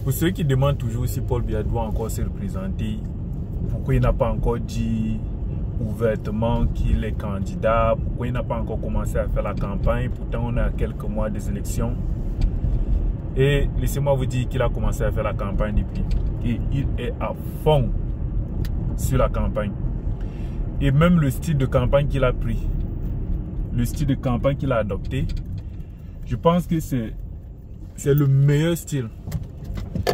Pour ceux qui demandent toujours si Paul Biya doit encore se représenter, pourquoi il n'a pas encore dit ouvertement qu'il est candidat, pourquoi il n'a pas encore commencé à faire la campagne, pourtant on est à quelques mois des élections. Et laissez-moi vous dire qu'il a commencé à faire la campagne depuis. Et il est à fond sur la campagne. Et même le style de campagne qu'il a pris, le style de campagne qu'il a adopté, je pense que c'est le meilleur style.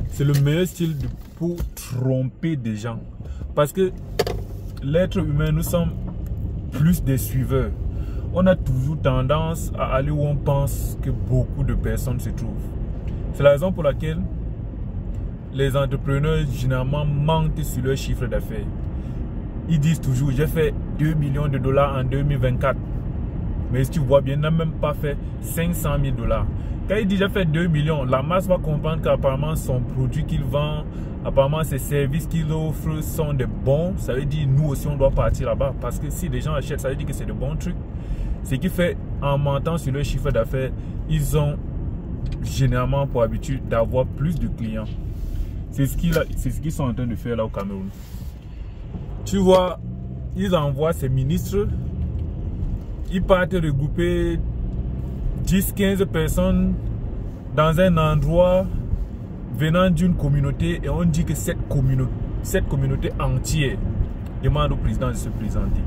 C'est le meilleur style pour tromper des gens. Parce que l'être humain, nous sommes plus des suiveurs. On a toujours tendance à aller où on pense que beaucoup de personnes se trouvent. C'est la raison pour laquelle les entrepreneurs généralement mentent sur leur chiffre d'affaires. Ils disent toujours, j'ai fait 2 millions de dollars en 2024. Mais si tu vois bien, il n'a même pas fait 500 000 dollars. Quand il dit j'ai fait 2 millions, la masse va comprendre qu'apparemment son produit qu'il vend, apparemment ses services qu'il offre sont des bons. Ça veut dire nous aussi on doit partir là-bas. Parce que si les gens achètent, ça veut dire que c'est de bons trucs. Ce qui fait, en mentant sur leur chiffre d'affaires, ils ont généralement pour habitude d'avoir plus de clients. C'est ce qu'ils sont en train de faire là au Cameroun. Tu vois, ils envoient ces ministres, ils partent regrouper 10-15 personnes dans un endroit venant d'une communauté et on dit que cette communauté entière demande au président de se présenter.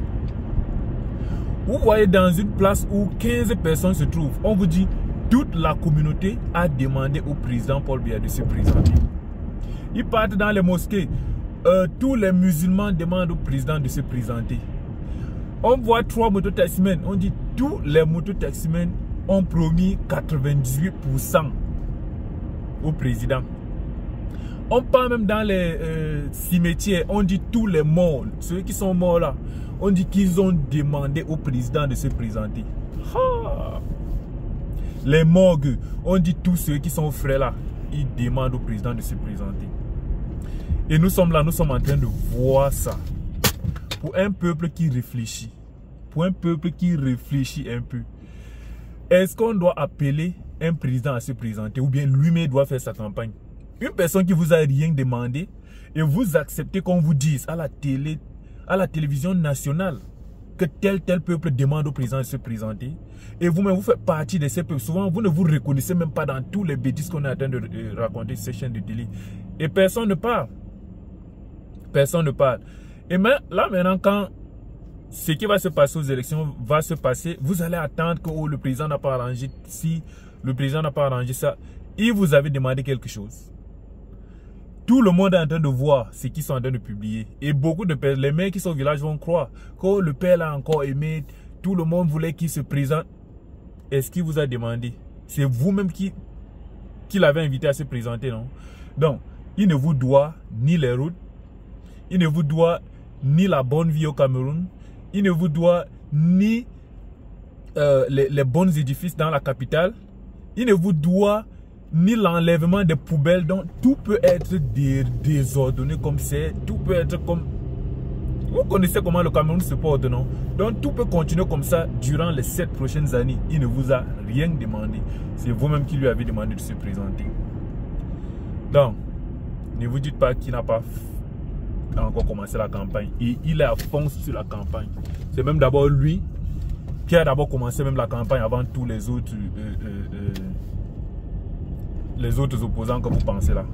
Vous voyez dans une place où 15 personnes se trouvent, on vous dit toute la communauté a demandé au président Paul Biya de se présenter. Ils partent dans les mosquées, tous les musulmans demandent au président de se présenter. On voit 3 mototaximens, on dit tous les mototaximens ont promis 98% au président. On parle même dans les cimetières, on dit tous les morts, ceux qui sont morts là, on dit qu'ils ont demandé au président de se présenter. Ha! Les morgues, on dit tous ceux qui sont frais là, ils demandent au président de se présenter. Et nous sommes là, nous sommes en train de voir ça. Pour un peuple qui réfléchit, un peu, est-ce qu'on doit appeler un président à se présenter ou bien lui-même doit faire sa campagne? Une personne qui vous a rien demandé et vous acceptez qu'on vous dise à la télévision nationale que tel peuple demande au président de se présenter et vous-même vous faites partie de ces peuples. Souvent vous ne vous reconnaissez même pas dans tous les bêtises qu'on est en train de raconter sur ces chaînes de télé et personne ne parle. Personne ne parle. Et là maintenant quand ce qui va se passer aux élections va se passer, vous allez attendre que le président n'a pas arrangé ci, le président n'a pas arrangé ça. Il vous avait demandé quelque chose. Tout le monde est en train de voir ce qu'ils sont en train de publier. Et beaucoup de personnes, les mecs qui sont au village vont croire que le père l'a encore aimé. Tout le monde voulait qu'il se présente. Est-ce qu'il vous a demandé? C'est vous-même qui l'avez invité à se présenter, non? Donc, il ne vous doit ni les routes. Il ne vous doit ni la bonne vie au Cameroun. Il ne vous doit ni les bons édifices dans la capitale. Il ne vous doit ni l'enlèvement des poubelles. Donc tout peut être désordonné comme c'est. Tout peut être comme... Vous connaissez comment le Cameroun se porte, non? Donc tout peut continuer comme ça durant les 7 prochaines années. Il ne vous a rien demandé. C'est vous-même qui lui avez demandé de se présenter. Donc, ne vous dites pas qu'il n'a pas encore commencé la campagne. Et il est à fond sur la campagne. C'est même d'abord lui qui a d'abord commencé même la campagne avant tous les autres opposants que vous pensez là.